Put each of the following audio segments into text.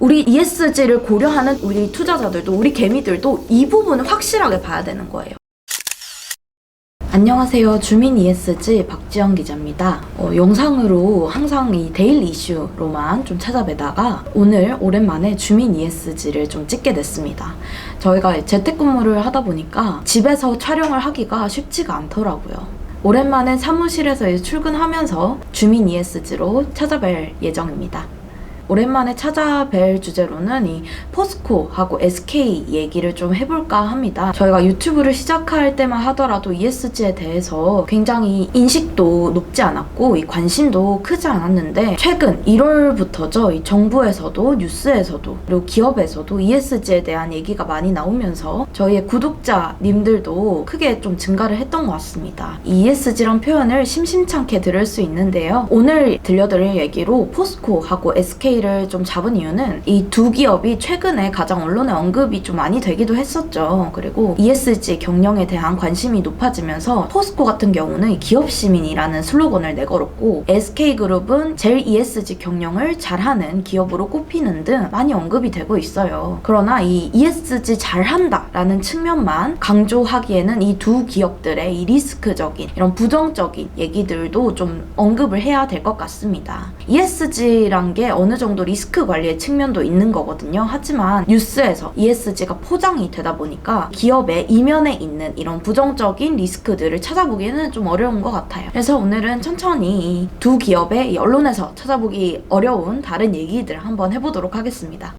우리 ESG를 고려하는 우리 투자자들도 우리 개미들도 이 부분을 확실하게 봐야 되는 거예요. 안녕하세요. 주민 ESG 박지연 기자입니다. 영상으로 항상 이 데일리 이슈로만 좀 찾아뵈다가 오늘 오랜만에 주민 ESG를 좀 찍게 됐습니다. 저희가 재택근무를 하다 보니까 집에서 촬영을 하기가 쉽지가 않더라고요. 오랜만에 사무실에서 출근하면서 주민 ESG로 찾아뵐 예정입니다. 오랜만에 찾아뵐 주제로는 이 포스코하고 SK 얘기를 좀 해볼까 합니다. 저희가 유튜브를 시작할 때만 하더라도 ESG에 대해서 굉장히 인식도 높지 않았고 이 관심도 크지 않았는데 최근 1월부터죠. 이 정부에서도 뉴스에서도 그리고 기업에서도 ESG에 대한 얘기가 많이 나오면서 저희의 구독자님들도 크게 좀 증가를 했던 것 같습니다. 이 ESG란 표현을 심심찮게 들을 수 있는데요. 오늘 들려드릴 얘기로 포스코하고 SK 를 좀 잡은 이유는 이 두 기업이 최근에 가장 언론에 언급이 좀 많이 되기도 했었죠. 그리고 ESG 경영에 대한 관심이 높아지면서 포스코 같은 경우는 기업 시민이라는 슬로건을 내걸었고 SK그룹은 제일 ESG 경영을 잘하는 기업으로 꼽히는 등 많이 언급이 되고 있어요. 그러나 이 ESG 잘한다 라는 측면만 강조하기에는 이 두 기업들의 이 리스크적인 이런 부정적인 얘기들도 좀 언급을 해야 될 것 같습니다. ESG란 게 어느 정도 리스크 관리의 측면도 있는 거거든요. 하지만 뉴스에서 ESG가 포장이 되다 보니까 기업의 이면에 있는 이런 부정적인 리스크들을 찾아보기에는 좀 어려운 것 같아요. 그래서 오늘은 천천히 두 기업의 언론에서 찾아보기 어려운 다른 얘기들을 한번 해보도록 하겠습니다.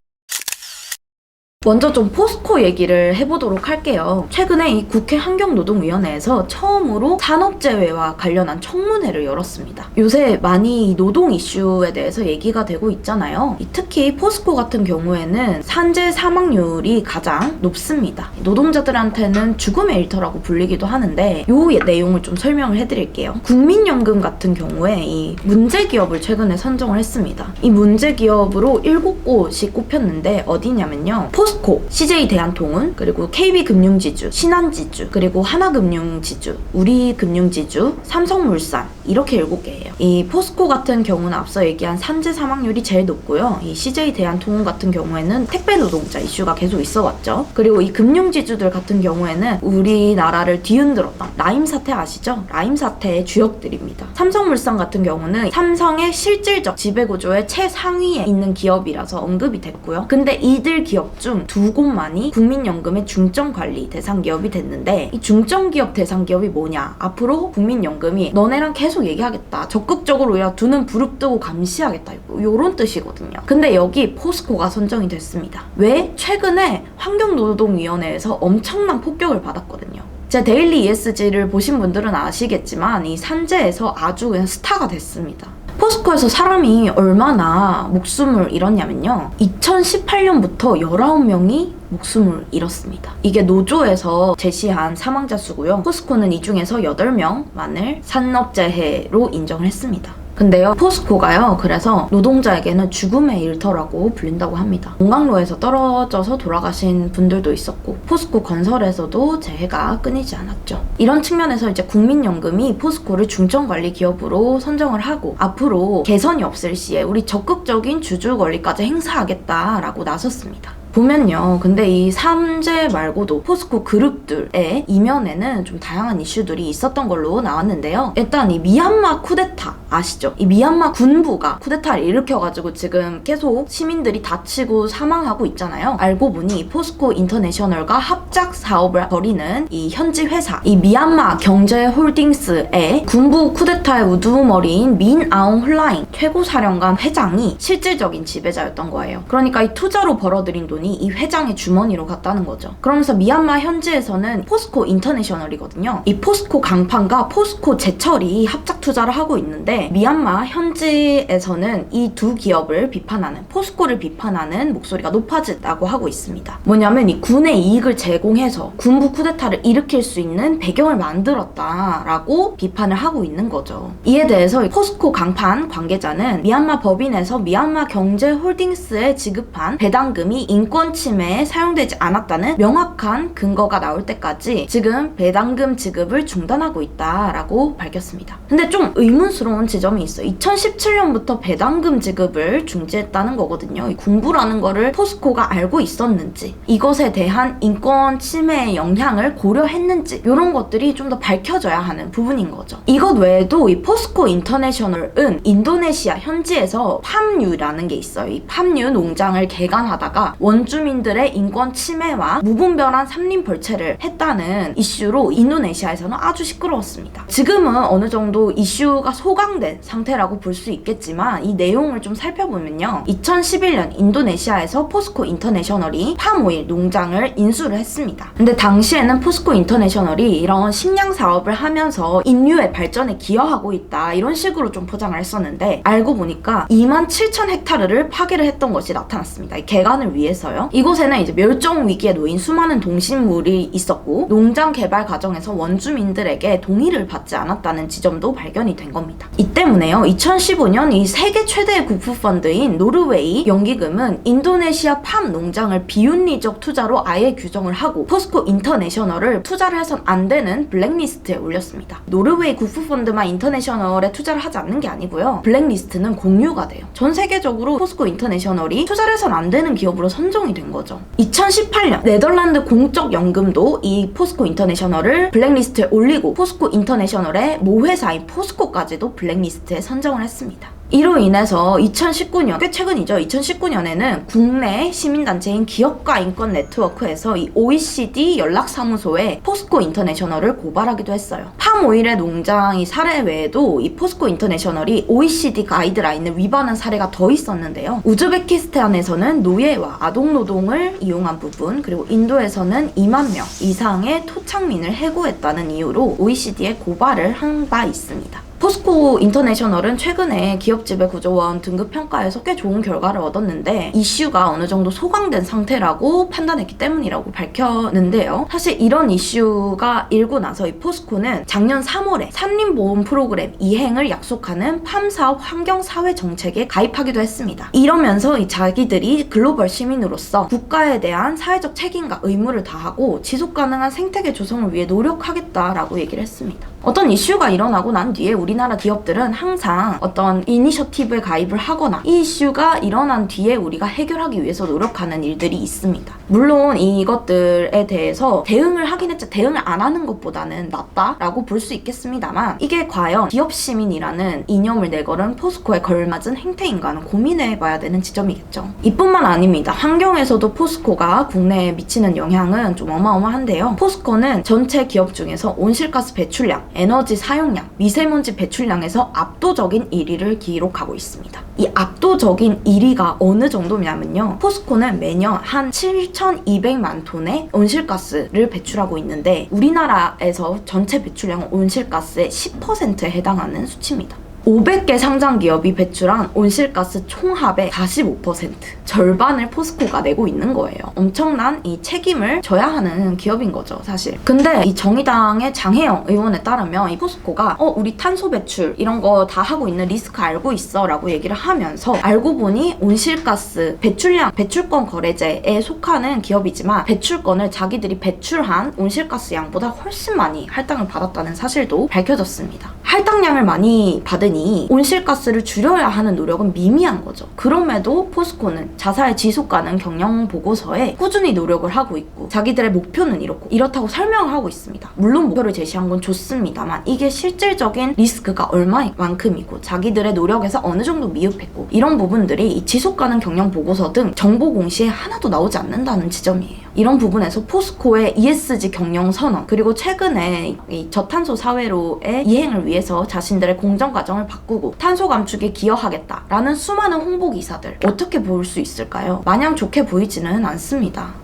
먼저 좀 포스코 얘기를 해보도록 할게요. 최근에 이 국회 환경노동위원회에서 처음으로 산업재해와 관련한 청문회를 열었습니다. 요새 많이 노동 이슈에 대해서 얘기가 되고 있잖아요. 특히 포스코 같은 경우에는 산재 사망률이 가장 높습니다. 노동자들한테는 죽음의 일터라고 불리기도 하는데 요 내용을 좀 설명을 해드릴게요. 국민연금 같은 경우에 이 문제기업을 최근에 선정을 했습니다. 이 문제기업으로 7곳이 꼽혔는데 어디냐면요. 포스코, CJ대한통운, 그리고 KB금융지주, 신한지주, 그리고 하나금융지주, 우리금융지주, 삼성물산 이렇게 7개예요. 이 포스코 같은 경우는 앞서 얘기한 산재 사망률이 제일 높고요. 이 CJ대한통운 같은 경우에는 택배 노동자 이슈가 계속 있어왔죠. 그리고 이 금융지주들 같은 경우에는 우리나라를 뒤흔들었던 라임 사태 아시죠? 라임 사태의 주역들입니다. 삼성물산 같은 경우는 삼성의 실질적 지배구조의 최상위에 있는 기업이라서 언급이 됐고요. 근데 이들 기업 중 2곳만이 국민연금의 중점관리 대상 기업이 됐는데 이 중점기업 대상 기업이 뭐냐? 앞으로 국민연금이 너네랑 계속 얘기하겠다. 적극적으로 야 두는 부릅뜨고 감시하겠다. 요런 뜻이거든요. 근데 여기 포스코가 선정이 됐습니다. 왜? 최근에 환경노동위원회에서 엄청난 폭격을 받았거든요. 제 데일리 ESG를 보신 분들은 아시겠지만 이 산재에서 아주 그냥 스타가 됐습니다. 포스코에서 사람이 얼마나 목숨을 잃었냐면요. 2018년부터 19명이 목숨을 잃었습니다. 이게 노조에서 제시한 사망자 수고요. 포스코는 이 중에서 8명만을 산업재해로 인정을 했습니다. 근데요, 포스코가요, 그래서 노동자에게는 죽음의 일터라고 불린다고 합니다. 공강로에서 떨어져서 돌아가신 분들도 있었고, 포스코 건설에서도 재해가 끊이지 않았죠. 이런 측면에서 이제 국민연금이 포스코를 중점관리 기업으로 선정을 하고, 앞으로 개선이 없을 시에 우리 적극적인 주주 권리까지 행사하겠다라고 나섰습니다. 보면요. 근데 이 산재 말고도 포스코 그룹들의 이면에는 좀 다양한 이슈들이 있었던 걸로 나왔는데요. 일단 이 미얀마 쿠데타 아시죠? 이 미얀마 군부가 쿠데타를 일으켜가지고 지금 계속 시민들이 다치고 사망하고 있잖아요. 알고 보니 포스코 인터내셔널과 합작 사업을 벌이는 이 현지 회사 이 미얀마 경제홀딩스의 군부 쿠데타의 우두머리인 민 아웅 홀라잉 최고사령관 회장이 실질적인 지배자였던 거예요. 그러니까 이 투자로 벌어들인 돈이 이 회장의 주머니로 갔다는 거죠. 그러면서 미얀마 현지에서는 포스코 인터내셔널이거든요. 이 포스코 강판과 포스코 제철이 합작 투자를 하고 있는데 미얀마 현지에서는 이 두 기업을 비판하는 포스코를 비판하는 목소리가 높아졌다고 하고 있습니다. 뭐냐면 이 군의 이익을 제공해서 군부 쿠데타를 일으킬 수 있는 배경을 만들었다라고 비판을 하고 있는 거죠. 이에 대해서 포스코 강판 관계자는 미얀마 법인에서 미얀마 경제홀딩스에 지급한 배당금이 인권 인권 침해에 사용되지 않았다는 명확한 근거가 나올 때까지 지금 배당금 지급을 중단하고 있다라고 밝혔습니다. 근데 좀 의문스러운 지점이 있어요. 2017년부터 배당금 지급을 중지했다는 거거든요. 이 군부라는 거를 포스코가 알고 있었는지, 이것에 대한 인권 침해의 영향을 고려했는지, 이런 것들이 좀 더 밝혀져야 하는 부분인 거죠. 이것 외에도 이 포스코 인터내셔널은 인도네시아 현지에서 팜유라는 게 있어요. 이 팜유 농장을 개간하다가 원주민들의 인권 침해와 무분별한山林 벌채를 했다는 이슈로 인도네시아에서는 아주 시끄러웠습니다. 지금은 어느 정도 이슈가 소강된 상태라고 볼 수 있겠지만 이 내용을 좀 살펴보면요. 2011년 인도네시아에서 포스코 인터내셔널이 팜오일 농장을 인수를 했습니다. 근데 당시에는 포스코 인터내셔널이 이런 식량 사업을 하면서 인류의 발전에 기여하고 있다, 이런 식으로 좀 포장을 했었는데 알고 보니까 27,000헥타르를 파괴를 했던 것이 나타났습니다. 이 개간을 위해서요. 이곳에는 이제 멸종 위기에 놓인 수많은 동식물이 있었고 농장 개발 과정에서 원주민들에게 동의를 받지 않았다는 지점도 발견이 된 겁니다. 이 때문에요. 2015년 이 세계 최대의 국부 펀드인 노르웨이 연기금은 인도네시아 팜 농장을 비윤리적 투자로 아예 규정을 하고 포스코 인터내셔널을 투자를 해선 안 되는 블랙리스트에 올렸습니다. 노르웨이 국부 펀드만 인터내셔널에 투자를 하지 않는 게 아니고요. 블랙리스트는 공유가 돼요. 전 세계적으로 포스코 인터내셔널이 투자를 해선 안 되는 기업으로 선정이 된 거죠. 2018년 네덜란드 공적연금도 이 포스코 인터내셔널을 블랙리스트에 올리고 포스코 인터내셔널의 모회사인 포스코까지도 블랙리스트에 선정을 했습니다. 이로 인해서 2019년, 꽤 최근이죠. 2019년에는 국내 시민단체인 기업가 인권 네트워크에서 이 OECD 연락사무소에 포스코 인터내셔널을 고발하기도 했어요. 팜오일의 농장 사례 외에도 이 포스코 인터내셔널이 OECD 가이드라인을 위반한 사례가 더 있었는데요. 우즈베키스탄에서는 노예와 아동노동을 이용한 부분, 그리고 인도에서는 2만 명 이상의 토착민을 해고했다는 이유로 OECD에 고발을 한 바 있습니다. 포스코 인터내셔널은 최근에 기업지배 구조원 등급 평가에서 꽤 좋은 결과를 얻었는데 이슈가 어느 정도 소강된 상태라고 판단했기 때문이라고 밝혔는데요. 사실 이런 이슈가 일고 나서 이 포스코는 작년 3월에 산림보험 프로그램 이행을 약속하는 팜사업 환경사회 정책에 가입하기도 했습니다. 이러면서 이 자기들이 글로벌 시민으로서 국가에 대한 사회적 책임과 의무를 다하고 지속가능한 생태계 조성을 위해 노력하겠다라고 얘기를 했습니다. 어떤 이슈가 일어나고 난 뒤에 우리나라 기업들은 항상 어떤 이니셔티브에 가입을 하거나 이 이슈가 일어난 뒤에 우리가 해결하기 위해서 노력하는 일들이 있습니다. 물론 이것들에 대해서 대응을 하긴 했죠. 대응을 안 하는 것보다는 낫다라고 볼 수 있겠습니다만 이게 과연 기업 시민이라는 이념을 내걸은 포스코에 걸맞은 행태인가는 고민해봐야 되는 지점이겠죠. 이뿐만 아닙니다. 환경에서도 포스코가 국내에 미치는 영향은 좀 어마어마한데요. 포스코는 전체 기업 중에서 온실가스 배출량, 에너지 사용량, 미세먼지 배출량에서 압도적인 1위를 기록하고 있습니다. 이 압도적인 1위가 어느 정도냐면요. 포스코는 매년 한 7,200만 톤의 온실가스를 배출하고 있는데 우리나라에서 전체 배출량은 온실가스의 10%에 해당하는 수치입니다. 500개 상장 기업이 배출한 온실가스 총합의 45%, 절반을 포스코가 내고 있는 거예요. 엄청난 이 책임을 져야 하는 기업인 거죠, 사실. 근데 이 정의당의 장혜영 의원에 따르면 이 포스코가 우리 탄소 배출 이런 거 다 하고 있는 리스크 알고 있어 라고 얘기를 하면서 알고 보니 온실가스 배출량, 배출권 거래제에 속하는 기업이지만 배출권을 자기들이 배출한 온실가스 양보다 훨씬 많이 할당을 받았다는 사실도 밝혀졌습니다. 할당량을 많이 받으니 온실가스를 줄여야 하는 노력은 미미한 거죠. 그럼에도 포스코는 자사의 지속가능 경영 보고서에 꾸준히 노력을 하고 있고 자기들의 목표는 이렇다고 설명을 하고 있습니다. 물론 목표를 제시한 건 좋습니다만 이게 실질적인 리스크가 얼마만큼이고 자기들의 노력에서 어느 정도 미흡했고 이런 부분들이 이 지속가능 경영 보고서 등 정보 공시에 하나도 나오지 않는다는 지점이에요. 이런 부분에서 포스코의 ESG 경영 선언 그리고 최근에 이 저탄소 사회로의 이행을 위해서 자신들의 공정 과정을 바꾸고 탄소 감축에 기여하겠다라는 수많은 홍보 기사들 어떻게 볼 수 있을까요? 마냥 좋게 보이지는 않습니다.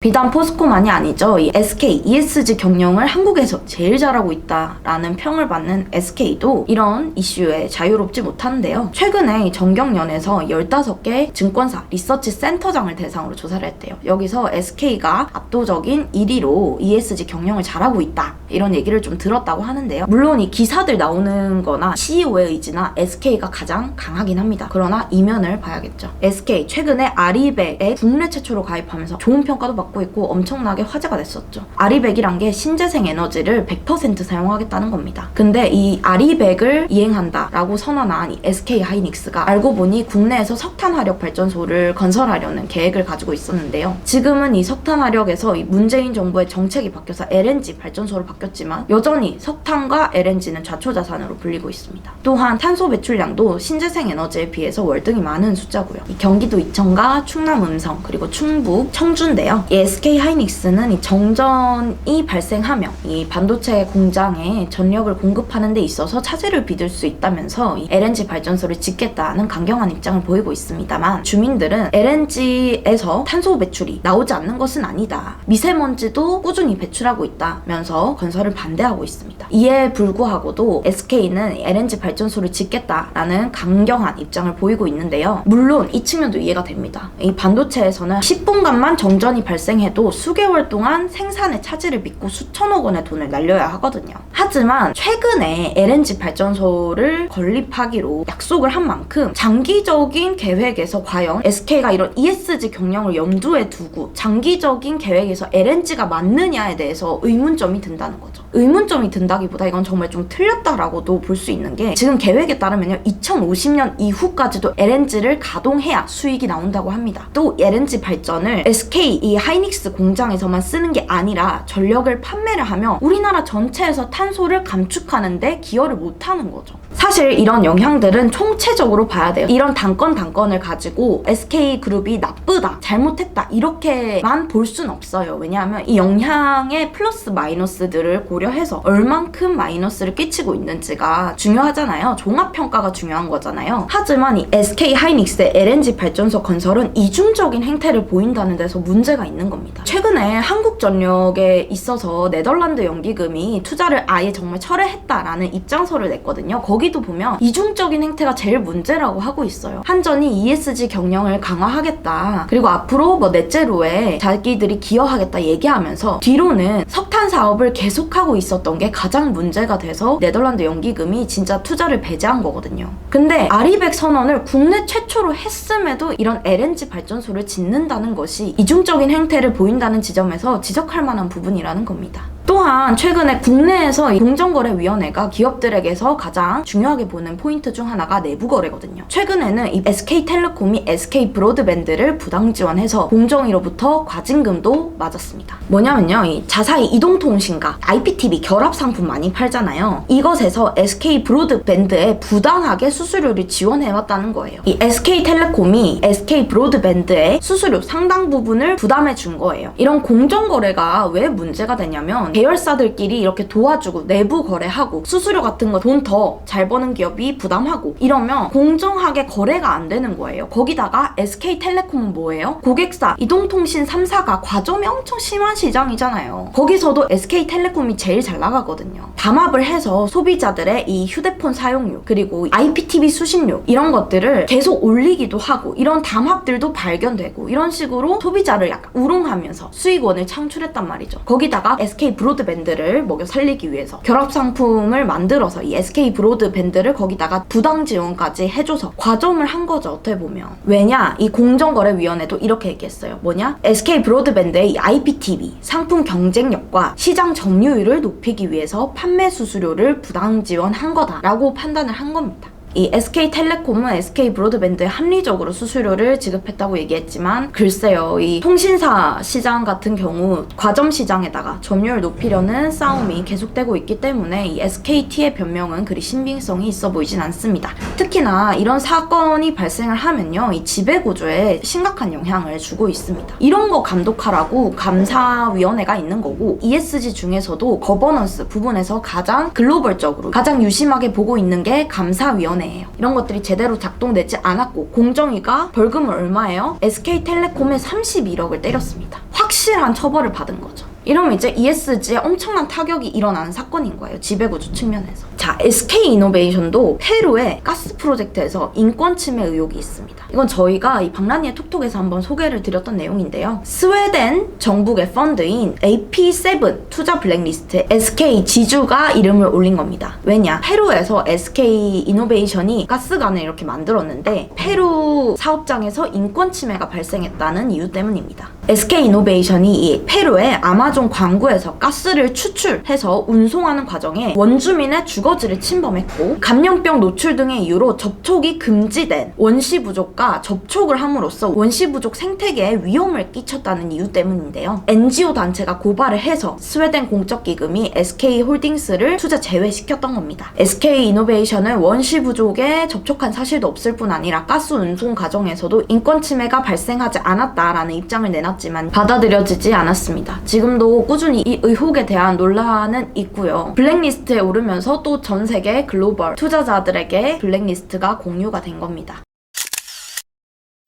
비단 포스코만이 아니죠. 이 SK, ESG 경영을 한국에서 제일 잘하고 있다라는 평을 받는 SK도 이런 이슈에 자유롭지 못한데요. 최근에 정경련에서 15개 증권사 리서치 센터장을 대상으로 조사를 했대요. 여기서 SK가 압도적인 1위로 ESG 경영을 잘하고 있다, 이런 얘기를 좀 들었다고 하는데요. 물론 이 기사들 나오는 거나 CEO의 의지나 SK가 가장 강하긴 합니다. 그러나 이면을 봐야겠죠. SK 최근에 아리백에 국내 최초로 가입하면서 좋은 평가도 받고 있고 엄청나게 화제가 됐었죠. 아리백이란 게 신재생 에너지를 100% 사용하겠다는 겁니다. 근데 이 아리백을 이행한다라고 선언한 이 SK 하이닉스가 알고 보니 국내에서 석탄 화력 발전소를 건설하려는 계획을 가지고 있었는데요. 지금은 이 석탄 화력에서 이 문재인 정부의 정책이 바뀌어서 LNG 발전소로 바뀌었지만 여전히 석탄과 LNG는 좌초자산으로 불리고 있습니다. 또한 탄소 배출량도 신재생 에너지에 비해서 월등히 많은 숫자고요. 이 경기도 이천과 충남 음성 그리고 충북 청주인데요. 이 SK 하이닉스는 이 정전이 발생하며 이 반도체 공장에 전력을 공급하는 데 있어서 차질을 빚을 수 있다면서 이 LNG 발전소를 짓겠다는 강경한 입장을 보이고 있습니다만, 주민들은 LNG에서 탄소 배출이 나오지 않는 것은 아니다, 미세먼지도 꾸준히 배출하고 있다면서 건설을 반대하고 있습니다. 이에 불구하고도 SK는 LNG 발전소를 짓겠다라는 강경한 입장을 보이고 있는데요. 물론 이 측면도 이해가 됩니다. 이 반도체에서는 10분간만 정전이 발생해도 수개월 동안 생산의 차질을 빚고 수천억 원의 돈을 날려야 하거든요. 하지만 최근에 LNG 발전소를 건립하기로 약속을 한 만큼 장기적인 계획에서 과연 SK가 이런 ESG 경영을 염두에 두고 장기적인 계획에서 LNG가 맞느냐에 대해서 의문점이 든다는 거죠. 의문점이 든다기보다 이건 정말 좀 틀렸다라고도 볼 수 있는 게, 지금 계획에 따르면요 2050년 이후까지도 LNG를 가동해야 수익이 나온다고 합니다. 또 LNG 발전을 SK 이 하이닉스 공장에서만 쓰는 게 아니라 전력을 판매를 하며 우리나라 전체에서 탄소를 감축하는데 기여를 못하는 거죠. 사실 이런 영향들은 총체적으로 봐야 돼요. 이런 단건을 가지고 SK그룹이 나쁘다, 잘못했다 이렇게만 볼 순 없어요. 왜냐하면 이 영향의 플러스 마이너스들을 고려해서 얼만큼 마이너스를 끼치고 있는지가 중요하잖아요. 종합평가가 중요한 거잖아요. 하지만 이 SK 하이닉스의 LNG 발전소 건설은 이중적인 행태를 보인다는 데서 문제가 있는 겁니다. 최근에 한국전력에 있어서 네덜란드 연기금이 투자를 아예 정말 철회했다라는 입장서를 냈거든요. 거기도 보면 이중적인 행태가 제일 문제라고 하고 있어요. 한전이 ESG 경영을 강화하겠다, 그리고 앞으로 뭐 넷제로에 자기들이 기여하겠다 얘기하면서 뒤로는 석탄 사업을 계속하고 있었던 게 가장 문제가 돼서 네덜란드 연기금이 진짜 투자를 배제한 거거든요. 근데 아리백 선언을 국내 최초로 했음에도 이런 LNG 발전소를 짓는다는 것이 이중적인 행태를 보인다는 지점에서 지적할 만한 부분이라는 겁니다. 또한 최근에 국내에서 공정거래위원회가 기업들에게서 가장 중요하게 보는 포인트 중 하나가 내부 거래거든요. 최근에는 이 SK텔레콤이 SK브로드밴드를 부당 지원해서 공정위로부터 과징금도 맞았습니다. 뭐냐면요, 이 자사의 이동통신과 IPTV 결합 상품 많이 팔잖아요. 이것에서 SK브로드밴드에 부당하게 수수료를 지원해왔다는 거예요. 이 SK텔레콤이 SK브로드밴드의 수수료 상당 부분을 부담해 준 거예요. 이런 공정거래가 왜 문제가 되냐면, 계열사들끼리 이렇게 도와주고 내부 거래하고 수수료 같은 거 돈 더 잘 버는 기업이 부담하고 이러면 공정하게 거래가 안 되는 거예요. 거기다가 SK텔레콤은 뭐예요? 고객사, 이동통신 3사가 과점이 엄청 심한 시장이잖아요. 거기서도 SK텔레콤이 제일 잘 나가거든요. 담합을 해서 소비자들의 이 휴대폰 사용료 그리고 IPTV 수신료 이런 것들을 계속 올리기도 하고, 이런 담합들도 발견되고, 이런 식으로 소비자를 약간 우롱하면서 수익원을 창출했단 말이죠. 거기다가 SK 브로드밴드를 먹여 살리기 위해서 결합 상품을 만들어서 이 SK 브로드밴드를 거기다가 부당 지원까지 해줘서 과점을 한 거죠, 어떻게 보면. 왜냐? 이 공정거래위원회도 이렇게 얘기했어요. 뭐냐? SK 브로드밴드의 이 IPTV 상품 경쟁력과 시장 점유율을 높이기 위해서 판매 수수료를 부당 지원한 거다라고 판단을 한 겁니다. 이 SK텔레콤은 SK브로드밴드에 합리적으로 수수료를 지급했다고 얘기했지만, 글쎄요, 이 통신사 시장 같은 경우 과점 시장에다가 점유율 높이려는 싸움이 계속되고 있기 때문에 이 SKT의 변명은 그리 신빙성이 있어 보이진 않습니다. 특히나 이런 사건이 발생을 하면요, 이 지배구조에 심각한 영향을 주고 있습니다. 이런 거 감독하라고 감사위원회가 있는 거고, ESG 중에서도 거버넌스 부분에서 가장 글로벌적으로 가장 유심하게 보고 있는 게 감사위원회. 이런 것들이 제대로 작동되지 않았고, 공정위가 벌금을 얼마예요? SK텔레콤에 31억을 때렸습니다. 확실한 처벌을 받은 거죠. 이러면 이제 ESG에 엄청난 타격이 일어나는 사건인 거예요. 지배구조 측면에서. 자, SK이노베이션도 페루의 가스 프로젝트에서 인권 침해 의혹이 있습니다. 이건 저희가 이 박란니의 톡톡에서 한번 소개를 드렸던 내용인데요. 스웨덴 정부의 펀드인 AP7 투자 블랙리스트에 SK 지주가 이름을 올린 겁니다. 왜냐? 페루에서 SK이노베이션이 가스관을 이렇게 만들었는데 페루 사업장에서 인권 침해가 발생했다는 이유 때문입니다. SK이노베이션이 이 페루의 아마존 광구에서 가스를 추출해서 운송하는 과정에 원주민의 주거지를 침범했고 감염병 노출 등의 이유로 접촉이 금지된 원시 부족과 접촉을 함으로써 원시 부족 생태계에 위험을 끼쳤다는 이유 때문인데요. NGO 단체가 고발을 해서 스웨덴 공적기금이 SK홀딩스를 투자 제외시켰던 겁니다. SK이노베이션은 원시 부족에 접촉한 사실도 없을 뿐 아니라 가스 운송 과정에서도 인권 침해가 발생하지 않았다라는 입장을 내놨지만 받아들여지지 않았습니다. 지금도 꾸준히 이 의혹에 대한 논란은 있고요. 블랙리스트에 오르면서 또 전 세계 글로벌 투자자들에게 블랙리스트가 공유가 된 겁니다.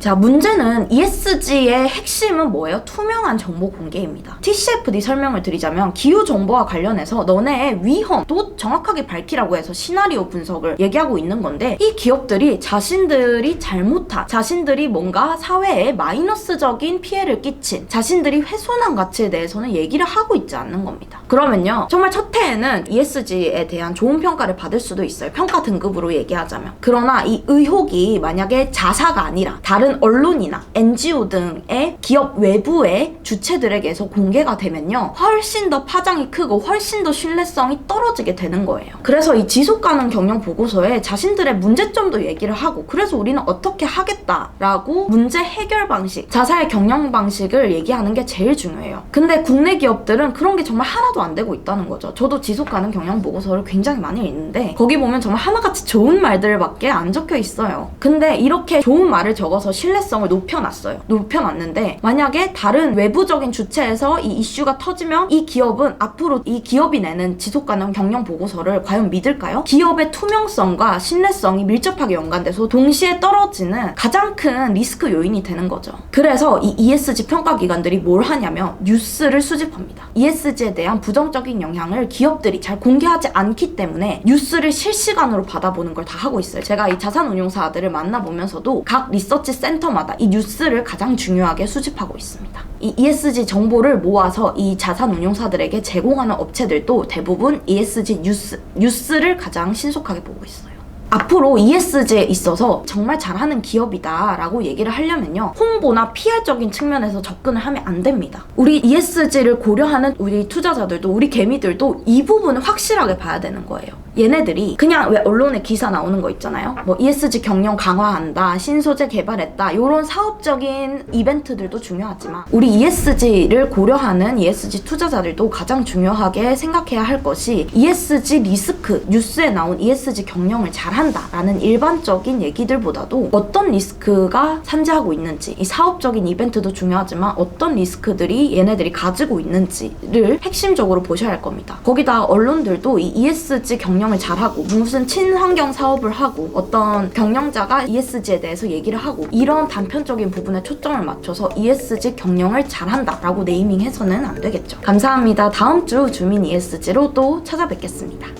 자, 문제는 ESG의 핵심은 뭐예요? 투명한 정보 공개입니다. TCFD 설명을 드리자면 기후 정보와 관련해서 너네의 위험도 정확하게 밝히라고 해서 시나리오 분석을 얘기하고 있는 건데 이 기업들이 자신들이 잘못한, 자신들이 뭔가 사회에 마이너스적인 피해를 끼친, 자신들이 훼손한 가치에 대해서는 얘기를 하고 있지 않는 겁니다. 그러면요, 정말 첫 해에는 ESG에 대한 좋은 평가를 받을 수도 있어요. 평가 등급으로 얘기하자면. 그러나 이 의혹이 만약에 자사가 아니라 다른 언론이나 NGO 등의 기업 외부의 주체들에게서 공개가 되면요, 훨씬 더 파장이 크고 훨씬 더 신뢰성이 떨어지게 되는 거예요. 그래서 이 지속가능 경영 보고서에 자신들의 문제점도 얘기를 하고, 그래서 우리는 어떻게 하겠다라고 문제 해결 방식, 자사의 경영 방식을 얘기하는 게 제일 중요해요. 근데 국내 기업들은 그런 게 정말 하나도 안 되고 있다는 거죠. 저도 지속가능 경영 보고서를 굉장히 많이 읽는데 거기 보면 정말 하나같이 좋은 말들밖에 안 적혀 있어요. 근데 이렇게 좋은 말을 적어서 신뢰성을 높여놨어요. 높여놨는데 만약에 다른 외부적인 주체에서 이 이슈가 터지면 이 기업은 앞으로 이 기업이 내는 지속가능 경영 보고서를 과연 믿을까요? 기업의 투명성과 신뢰성이 밀접하게 연관돼서 동시에 떨어지는 가장 큰 리스크 요인이 되는 거죠. 그래서 이 ESG 평가 기관들이 뭘 하냐면 뉴스를 수집합니다. ESG에 대한 부정적인 영향을 기업들이 잘 공개하지 않기 때문에 뉴스를 실시간으로 받아보는 걸 다 하고 있어요. 제가 이 자산운용사들을 만나보면서도 각 리서치 센터마다 이 뉴스를 가장 중요하게 수집하고 있습니다. 이 ESG 정보를 모아서 이 자산운용사들에게 제공하는 업체들도 대부분 ESG 뉴스를 가장 신속하게 보고 있어요. 앞으로 ESG에 있어서 정말 잘하는 기업이다 라고 얘기를 하려면요, 홍보나 PR적인 측면에서 접근을 하면 안 됩니다. 우리 ESG를 고려하는 우리 투자자들도, 우리 개미들도 이 부분을 확실하게 봐야 되는 거예요. 얘네들이 그냥 왜 언론에 기사 나오는 거 있잖아요. 뭐 ESG 경영 강화한다, 신소재 개발했다, 이런 사업적인 이벤트들도 중요하지만 우리 ESG를 고려하는 ESG 투자자들도 가장 중요하게 생각해야 할 것이 ESG 리스크, 뉴스에 나온 ESG 경영을 잘한다라는 일반적인 얘기들보다도 어떤 리스크가 산재하고 있는지, 이 사업적인 이벤트도 중요하지만 어떤 리스크들이 얘네들이 가지고 있는지를 핵심적으로 보셔야 할 겁니다. 거기다 언론들도 이 ESG 경영을 잘하고 무슨 친환경 사업을 하고 어떤 경영자가 ESG에 대해서 얘기를 하고 이런 단편적인 부분에 초점을 맞춰서 ESG 경영을 잘한다라고 네이밍해서는 안 되겠죠. 감사합니다. 다음 주 주민 ESG로 또 찾아뵙겠습니다.